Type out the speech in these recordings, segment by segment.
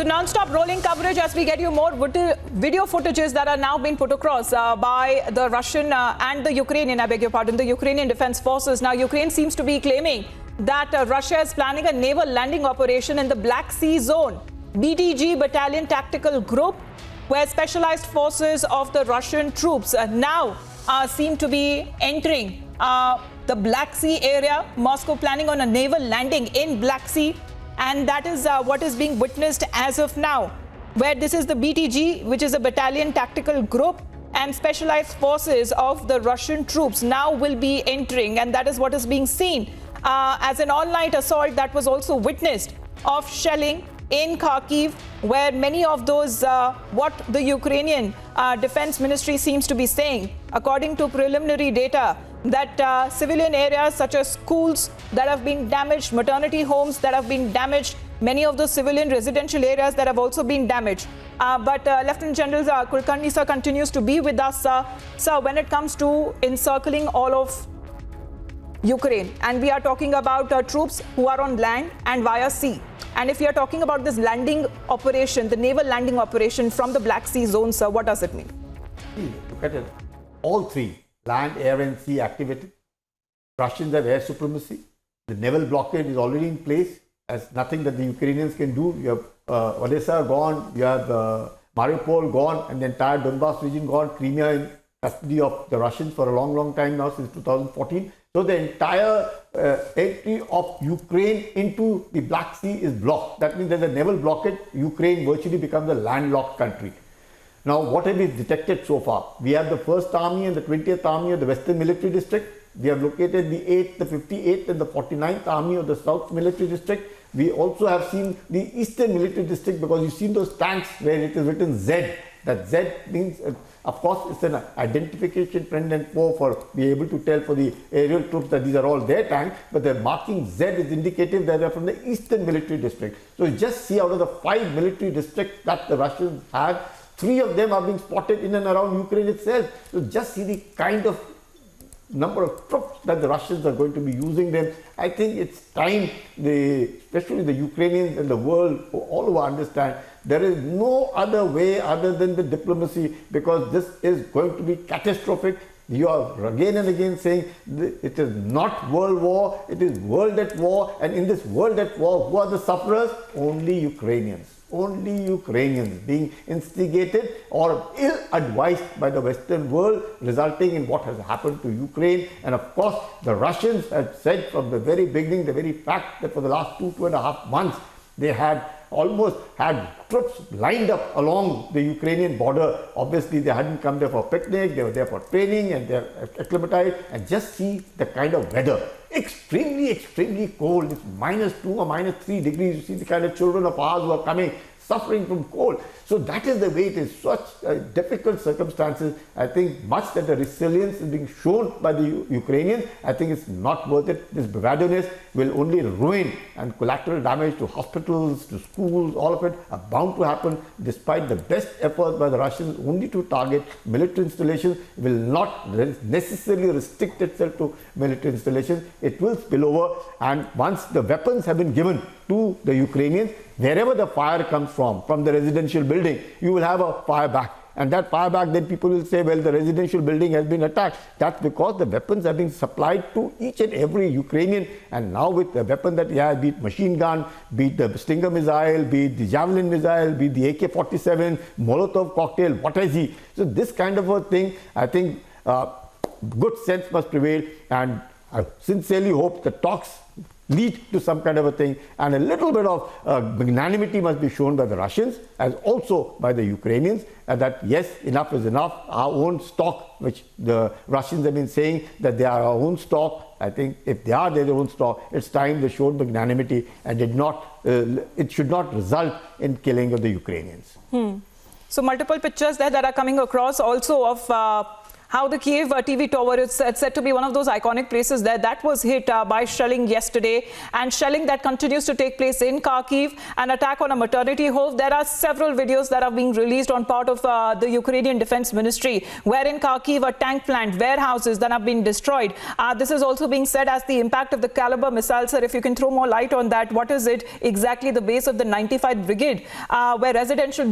So non-stop rolling coverage as we get you more video footages that are now being put across by the Russian and the Ukrainian, I beg your pardon, the Ukrainian Defense Forces. Now, Ukraine seems to be claiming that Russia is planning a naval landing operation in the Black Sea zone. BTG Battalion Tactical Group, where specialized forces of the Russian troops now seem to be entering the Black Sea area. Moscow planning on a naval landing in Black Sea. And that is what is being witnessed as of now, where this is the BTG, which is a battalion tactical group, and specialized forces of the Russian troops now will be entering. And that is what is being seen as an all-night assault that was also witnessed of shelling in Kharkiv, where many of those, what the Ukrainian Defense Ministry seems to be saying, according to preliminary data, that civilian areas such as schools that have been damaged, maternity homes that have been damaged, many of the civilian residential areas that have also been damaged. But Lieutenant General Kulkarni sir continues to be with us. Sir, when it comes to encircling all of Ukraine, and we are talking about troops who are on land and via sea, and if we are talking about this landing operation, the naval landing operation from the Black Sea zone, sir, what does it mean? Look at it. All three, land, air and sea activity. Russians have air supremacy. The naval blockade is already in place. There's nothing that the Ukrainians can do. You have Odessa gone, you have Mariupol gone, and the entire Donbas region gone, Crimea in custody of the Russians for a long, long time now, since 2014. So the entire entry of Ukraine into the Black Sea is blocked. That means there's a naval blockade. Ukraine virtually becomes a landlocked country. Now, what have we detected so far? We have the 1st Army and the 20th Army of the Western Military District. We have located the 8th, the 58th and the 49th Army of the South Military District. We also have seen the Eastern Military District, because you've seen those tanks where it is written Z. That Z means, of course, it's an identification trend and for be able to tell for the aerial troops that these are all their tanks, but the marking Z is indicative that they are from the Eastern Military District. So you just see out of the 5 military districts that the Russians have, 3 of them are being spotted in and around Ukraine itself. So just see the kind of number of troops that the Russians are going to be using them. I think it's time, especially the Ukrainians and the world, all over understand there is no other way other than the diplomacy, because this is going to be catastrophic. You are again and again saying it is not world war, it is world at war. And in this world at war, who are the sufferers? Only Ukrainians. Only Ukrainians being instigated or ill-advised by the Western world, resulting in what has happened to Ukraine. And of course, the Russians have said from the very beginning, the very fact that for the last 2.5 months, they had almost had troops lined up along the Ukrainian border. Obviously, they hadn't come there for a picnic, they were there for training and they're acclimatized. And just see the kind of weather. Extremely, extremely cold. It's -2 or -3 degrees. You see the kind of children of ours who are coming, suffering from cold. So that is the way it is. Such difficult circumstances. I think much that the resilience is being shown by the Ukrainians, I think it's not worth it. This bravadness will only ruin, and collateral damage to hospitals, to schools, all of it are bound to happen, despite the best efforts by the Russians only to target military installations. It will not necessarily restrict itself to military installations. It will spill over, and once the weapons have been given to the Ukrainians, wherever the fire comes from the residential building, you will have a fire back. And that fire back, then people will say, well, the residential building has been attacked. That's because the weapons have been supplied to each and every Ukrainian. And now with the weapon that he has, be it machine gun, be it the Stinger missile, be it the Javelin missile, be it the AK-47, Molotov cocktail, what is he? So this kind of a thing, I think good sense must prevail. And I sincerely hope the talks lead to some kind of a thing, and a little bit of magnanimity must be shown by the Russians as also by the Ukrainians, and that yes, enough is enough. Our own stock, which the Russians have been saying that they are our own stock, I think if they are their own stock, it's time they showed magnanimity and it should not result in killing of the Ukrainians. So multiple pictures there that are coming across also of how the Kiev TV tower is said to be one of those iconic places there that was hit by shelling yesterday, and shelling that continues to take place in Kharkiv, an attack on a maternity home. There are several videos that are being released on part of the Ukrainian Defense Ministry, where in Kharkiv a tank plant, warehouses that have been destroyed. This is also being said as the impact of the Caliber missile. Sir, if you can throw more light on that, what is it exactly the base of the 95th Brigade, where residential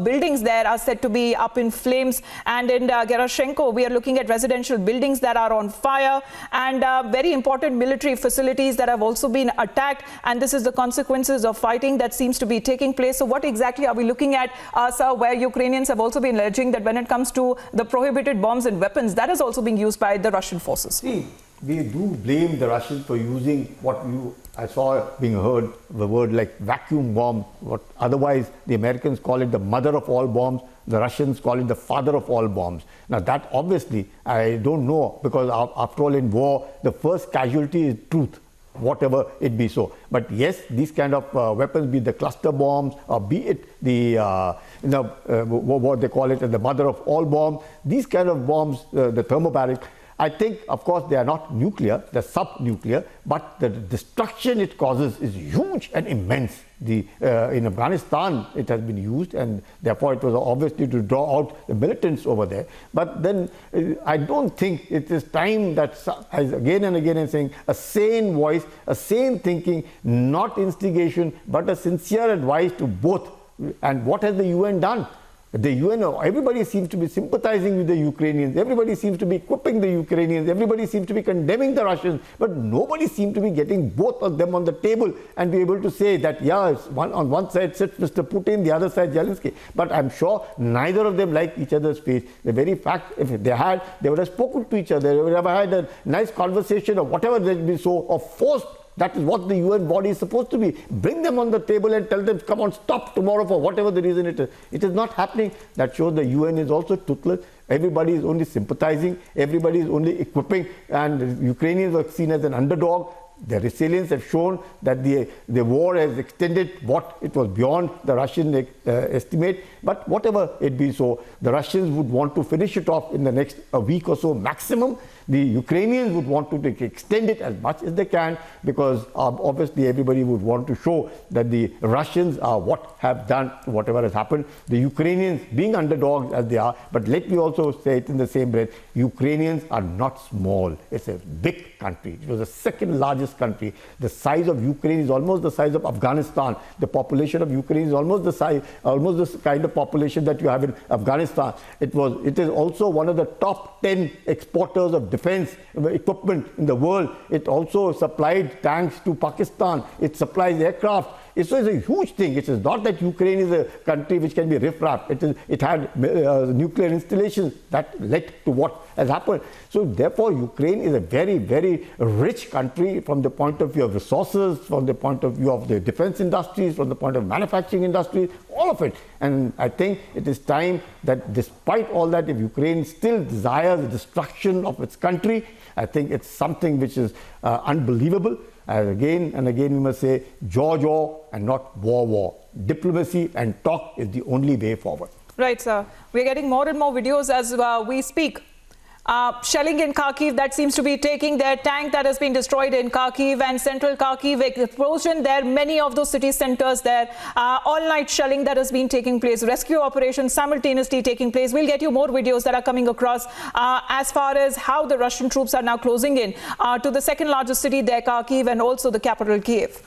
buildings there are said to be up in flames, and in Gerashenko we are looking at residential buildings that are on fire, and very important military facilities that have also been attacked, and this is the consequences of fighting that seems to be taking place. So what exactly are we looking at, sir, where Ukrainians have also been alleging that when it comes to the prohibited bombs and weapons, that is also being used by the Russian forces? See, we do blame the Russians for using what I saw being heard, the word like vacuum bomb, what otherwise the Americans call it the mother of all bombs, the Russians call it the father of all bombs. Now that obviously, I don't know, because after all in war, the first casualty is truth, whatever it be so. But yes, these kind of weapons, be it the cluster bombs or be it the, what they call it, the mother of all bombs, these kind of bombs, the thermobaric, I think, of course, they are not nuclear, they're sub-nuclear, but the destruction it causes is huge and immense. In Afghanistan, it has been used, and therefore it was obviously to draw out the militants over there. But then I don't think it is time that, as again and again I'm saying, a sane voice, a sane thinking, not instigation, but a sincere advice to both. And what has the UN done? The UN, everybody seems to be sympathizing with the Ukrainians, everybody seems to be equipping the Ukrainians, everybody seems to be condemning the Russians, but nobody seems to be getting both of them on the table and be able to say that, yeah, on one side sits Mr. Putin, the other side Zelensky. But I'm sure neither of them like each other's face. The very fact, if they had, they would have spoken to each other, they would have had a nice conversation or whatever they be so, or forced. That is what the UN body is supposed to be. Bring them on the table and tell them, come on, stop tomorrow for whatever the reason it is. It is not happening. That shows the UN is also toothless. Everybody is only sympathizing. Everybody is only equipping. And the Ukrainians are seen as an underdog. Their resilience have shown that the war has extended what it was beyond the Russian estimate. But whatever it be so, the Russians would want to finish it off in the next week or so maximum. The Ukrainians would want to extend it as much as they can, because obviously everybody would want to show that the Russians are what have done whatever has happened. The Ukrainians being underdogs as they are, but let me also say it in the same breath, Ukrainians are not small. It's a big country. It was the second largest country. The size of Ukraine is almost the size of Afghanistan. The population of Ukraine is almost the size, almost the kind of population that you have in Afghanistan. It is also one of the top 10 exporters of defense equipment in the world. It also supplied tanks to Pakistan. It supplies aircraft. So it's a huge thing. It is not that Ukraine is a country which can be riff-raff. It had nuclear installations that led to what has happened. So therefore, Ukraine is a very, very rich country from the point of view of resources, from the point of view of the defense industries, from the point of manufacturing industries, all of it. And I think it is time that despite all that, if Ukraine still desires the destruction of its country, I think it's something which is unbelievable. As again and again we must say, jaw and not war. Diplomacy and talk is the only way forward. Right, sir. We're getting more and more videos as we speak. Shelling in Kharkiv that seems to be taking their tank that has been destroyed in Kharkiv and central Kharkiv, explosion there, many of those city centers there, all-night shelling that has been taking place, rescue operations simultaneously taking place. We'll get you more videos that are coming across as far as how the Russian troops are now closing in to the second largest city there, Kharkiv, and also the capital Kiev.